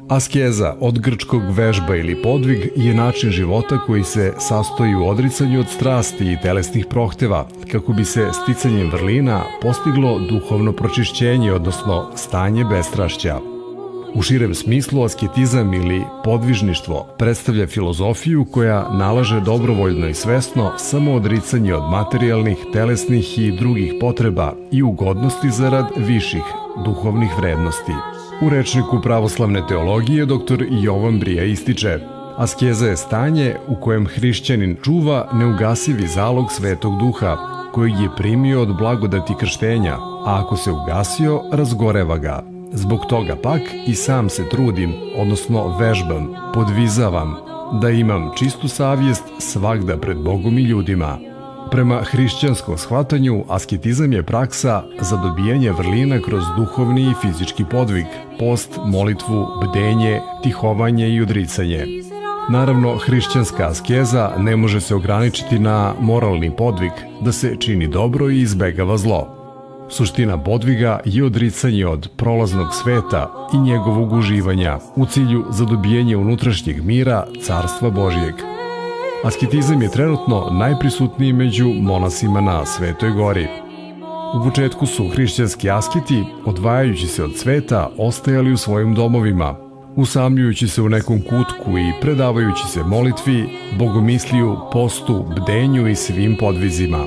Askeza, od grčkog vežba ili podvig, je način života koji se sastoji u odricanju od strasti i telesnih prohteva, kako bi se sticanjem vrlina postiglo duhovno pročišćenje, odnosno stanje bestrašća. U širem smislu, asketizam ili podvižništvo predstavlja filozofiju koja nalaže dobrovoljno i svesno samo odricanje od materijalnih, telesnih i drugih potreba i ugodnosti zarad viših duhovnih vrednosti. U rečniku pravoslavne teologije dr. Jovan Brija ističe: askeza je stanje u kojem hrišćanin čuva neugasivi zalog Svetog Duha, kojeg je primio od blagodati krštenja, a ako se ugasio, razgoreva ga. Zbog toga pak i sam se trudim, odnosno vežbam, podvizavam, da imam čistu savjest svagda pred Bogom i ljudima. Prema hrišćanskom shvatanju, asketizam je praksa za dobijanje vrlina kroz duhovni i fizički podvig, post, molitvu, bdenje, tihovanje i odricanje. Naravno, hrišćanska askeza ne može se ograničiti na moralni podvig, da se čini dobro i izbegava zlo. Suština podviga je odricanje od prolaznog sveta i njegovog uživanja u cilju za dobijanje unutrašnjeg mira Carstva Božjeg. Asketizam je trenutno najprisutniji među monasima na Svetoj gori. U početku su hrišćanski asketi, odvajajući se od sveta, ostajali u svojim domovima, usamljujući se u nekom kutku i predavajući se molitvi, bogomisliju, postu, bdenju i svim podvizima.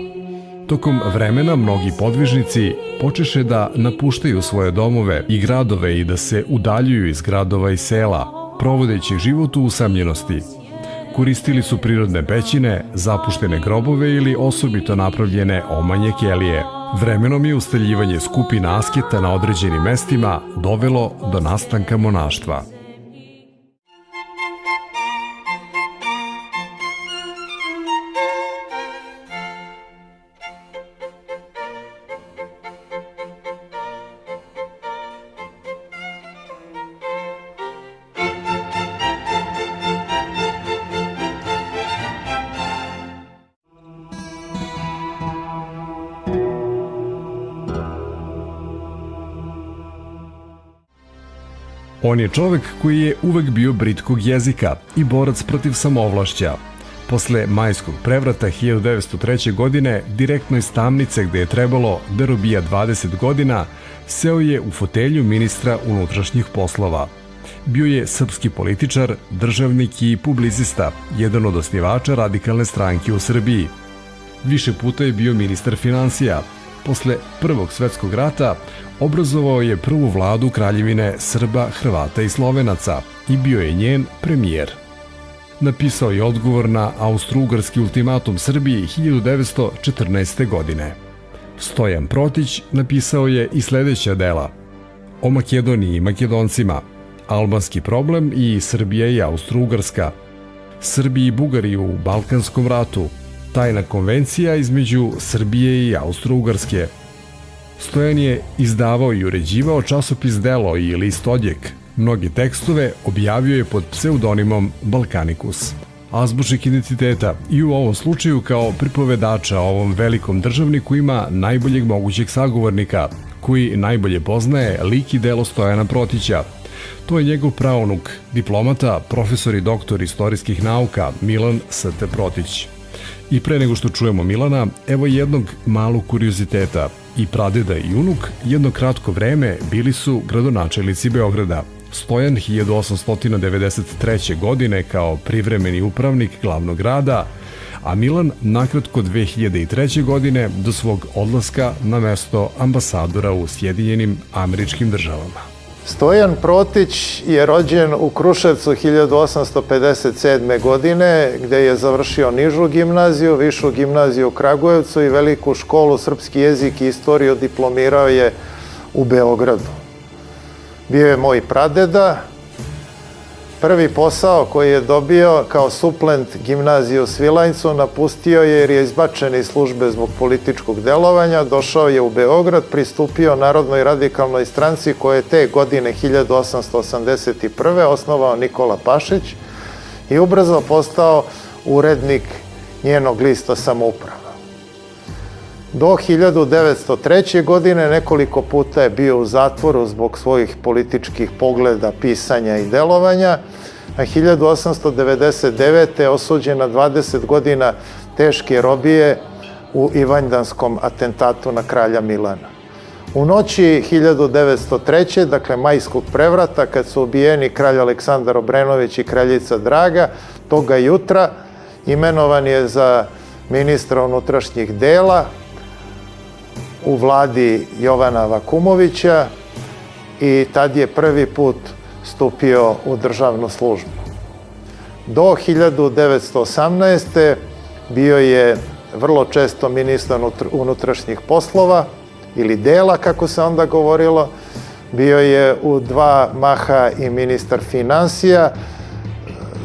Tokom vremena mnogi podvižnici počeše da napuštaju svoje domove i gradove i da se udaljuju iz gradova i sela, provodeći život u usamljenosti. Koristili su prirodne pećine, zapuštene grobove ili osobito napravljene omanje kelije. Vremenom je ustaljivanje skupina asketa na određenim mestima dovelo do nastanka monaštva. On je čovek koji je uvek bio britkog jezika i borac protiv samovlašća. Posle majskog prevrata 1903. godine, direktno iz tamnice gde je trebalo da robija 20 godina, seo je u fotelju ministra unutrašnjih poslova. Bio je srpski političar, državnik i publicista, jedan od osnivača radikalne stranke u Srbiji. Više puta je bio ministar finansija. Posle Prvog svetskog rata obrazovao je prvu vladu Kraljevine Srba, Hrvata i Slovenaca i bio je njen premijer. Napisao je odgovor na austro-ugarski ultimatum Srbiji 1914. godine. Stojan Protić napisao je i sledeća dela: o Makedoniji i Makedoncima, albanski problem i Srbija i Austro-Ugarska, Srbi i Bugari u Balkanskom ratu, tajna konvencija između Srbije i Austro-Ugarske. Stojan je izdavao i uređivao časopis Delo i list Odjek. Mnoge tekstove objavio je pod pseudonimom Balkanikus. Azbučnik identiteta i u ovom slučaju kao pripovedača o ovom velikom državniku ima najboljeg mogućeg sagovornika, koji najbolje poznaje lik i delo Stojana Protića. To je njegov praunuk, diplomata, profesor i doktor istorijskih nauka Milan S.T. Protić. I pre nego što čujemo Milana, evo jednog malog kurioziteta. I pradeda i unuk jedno kratko vreme bili su gradonačelnici Beograda. Stojan 1893. godine kao privremeni upravnik glavnog grada, a Milan nakratko 2003. godine do svog odlaska na mesto ambasadora u Sjedinjenim Američkim Državama. Stojan Protić je rođen u Kruševcu 1857. godine, gde je završio nižu gimnaziju, višu gimnaziju u Kragujevcu i veliku školu srpski jezik i istoriju diplomirao je u Beogradu. Bio je moj pradeda. Prvi posao koji je dobio kao suplent gimnaziju u Svilajncu napustio je jer je izbačen iz službe zbog političkog delovanja, došao je u Beograd, pristupio Narodnoj radikalnoj stranci koje je te godine 1881. osnovao Nikola Pašić i ubrzo postao urednik njenog lista Samouprava. Do 1903. godine nekoliko puta je bio u zatvoru zbog svojih političkih pogleda, pisanja i delovanja, a 1899. je osuđen na 20 godina teške robije u Ivanjdanskom atentatu na kralja Milana. U noći 1903. dakle majskog prevrata, kad su ubijeni kralj Aleksandar Obrenović i kraljica Draga, toga jutra imenovan je za ministra unutrašnjih dela u vladi Jovana Vakumovića i tad je prvi put stupio u državnu službu. Do 1918. bio je vrlo često ministar unutrašnjih poslova ili dela, kako se onda govorilo. Bio je u dva maha i ministar finansija,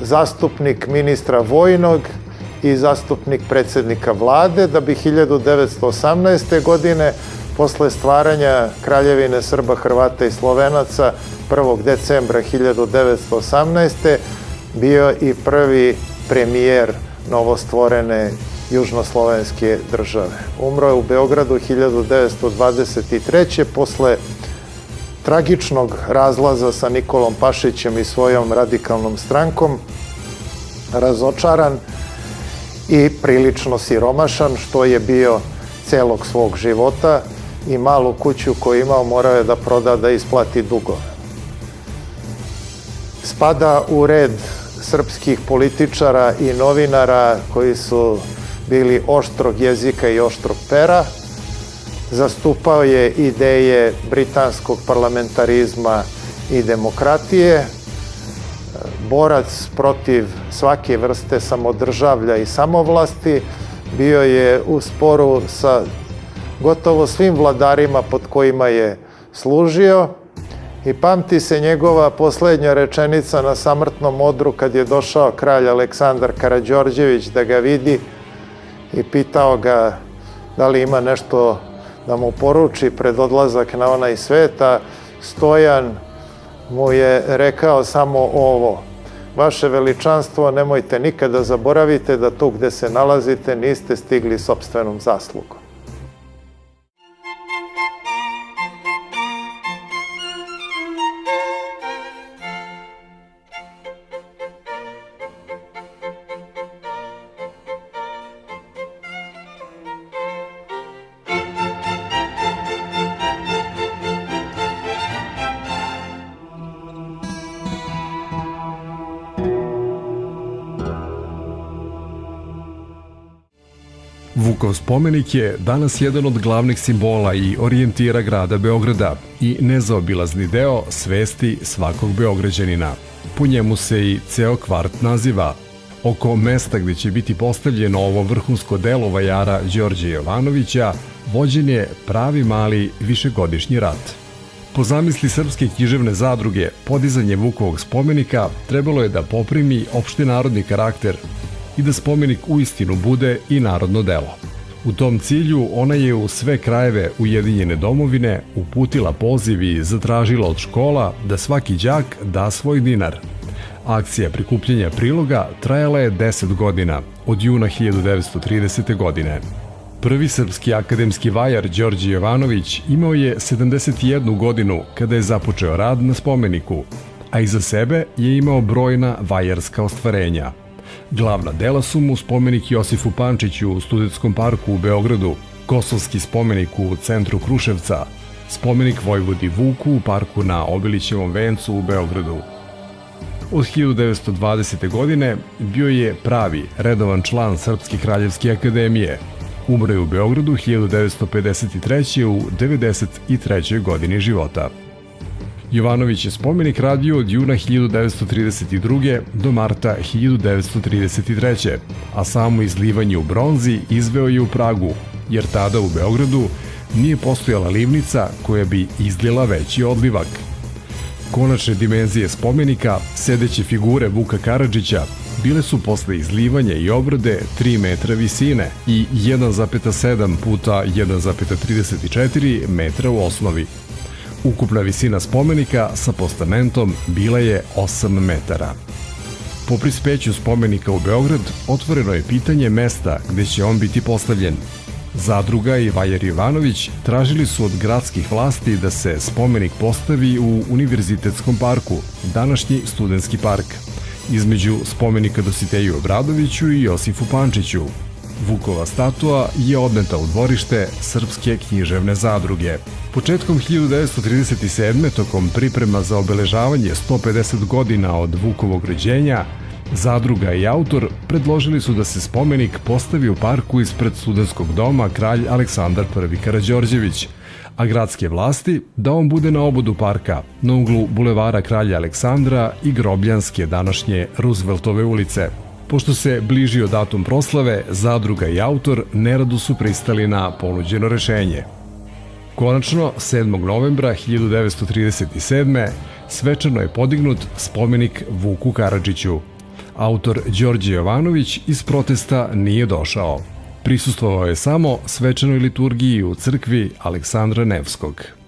zastupnik ministra vojnog i zastupnik predsjednika vlade, da bi 1918. godine, posle stvaranja Kraljevine Srba, Hrvata i Slovenaca 1. decembra 1918. bio i prvi premijer novostvorene južnoslovenske države. Umro je u Beogradu 1923. posle tragičnog razlaza sa Nikolom Pašićem i svojom radikalnom strankom, razočaran i prilično siromašan, što je bio celog svog života, i malu kuću koju imao morao je da proda da isplati dugove. Spada u red srpskih političara i novinara koji su bili oštrog jezika i oštrog pera. Zastupao je ideje britanskog parlamentarizma i demokratije, borac protiv svake vrste samodržavlja i samovlasti, bio je u sporu sa gotovo svim vladarima pod kojima je služio i pamti se njegova poslednja rečenica na samrtnom odru kad je došao kralj Aleksandar Karađorđević da ga vidi i pitao ga da li ima nešto da mu poruči pred odlazak na onaj svet, a Stojan mu je rekao samo ovo: vaše veličanstvo, nemojte nikada zaboravite da tu gde se nalazite niste stigli sopstvenom zaslugom. Vukov spomenik je danas jedan od glavnih simbola i orijentira grada Beograda i nezaobilazni deo svesti svakog Beograđanina. Po njemu se i ceo kvart naziva. Oko mesta gde će biti postavljeno ovo vrhunsko delo vajara Đorđe Jovanovića vođen je pravi mali višegodišnji rat. Po zamisli Srpske književne zadruge, podizanje Vukovog spomenika trebalo je da poprimi opštenarodni karakter i da spomenik uistinu bude i narodno delo. U tom cilju ona je u sve krajeve Ujedinjene domovine uputila poziv i zatražila od škola da svaki đak da svoj dinar. Akcija prikupljanja priloga trajala je 10 godina, od juna 1930. godine. Prvi srpski akademski vajar Đorđe Jovanović imao je 71 godinu kada je započeo rad na spomeniku, a iza sebe je imao brojna vajarska ostvarenja. Glavna dela su mu spomenik Josifu Pančiću u Studentskom parku u Beogradu, Kosovski spomenik u centru Kruševca, spomenik Vojvodi Vuku u parku na Obilićevom vencu u Beogradu. Od 1920. godine bio je pravi, redovan član Srpske kraljevske akademije. Umro je u Beogradu 1953. u 93. godini života. Jovanović je spomenik radio od juna 1932. do marta 1933. a samo izlivanje u bronzi izveo je u Pragu, jer tada u Beogradu nije postojala livnica koja bi izlila veći odlivak. Konačne dimenzije spomenika, sedeće figure Vuka Karadžića, bile su posle izlivanja i obrade 3 metra visine i 1,7 puta 1,34 metra u osnovi. Ukupna visina spomenika sa postamentom bila je 8 metara. Po prispeću spomenika u Beograd otvoreno je pitanje mesta gde će on biti postavljen. Zadruga i Vajer Jovanović tražili su od gradskih vlasti da se spomenik postavi u Univerzitetskom parku, današnji Studentski park, između spomenika Dositeju Obradoviću i Josifu Pančiću. Vukova statua je odneta u dvorište Srpske književne zadruge. Početkom 1937. tokom priprema za obeležavanje 150 godina od Vukovog rođenja, zadruga i autor predložili su da se spomenik postavi u parku ispred studentskog doma Kralj Aleksandar I Karađorđević, a gradske vlasti da on bude na obodu parka, na uglu bulevara Kralja Aleksandra i Grobljanske, današnje Rooseveltove ulice. Pošto se bližio datum proslave, zadruga i autor nerado su pristali na ponuđeno rešenje. Konačno, 7. novembra 1937. svečano je podignut spomenik Vuku Karadžiću. Autor Đorđe Jovanović iz protesta nije došao. Prisustvovao je samo svečanoj liturgiji u crkvi Aleksandra Nevskog.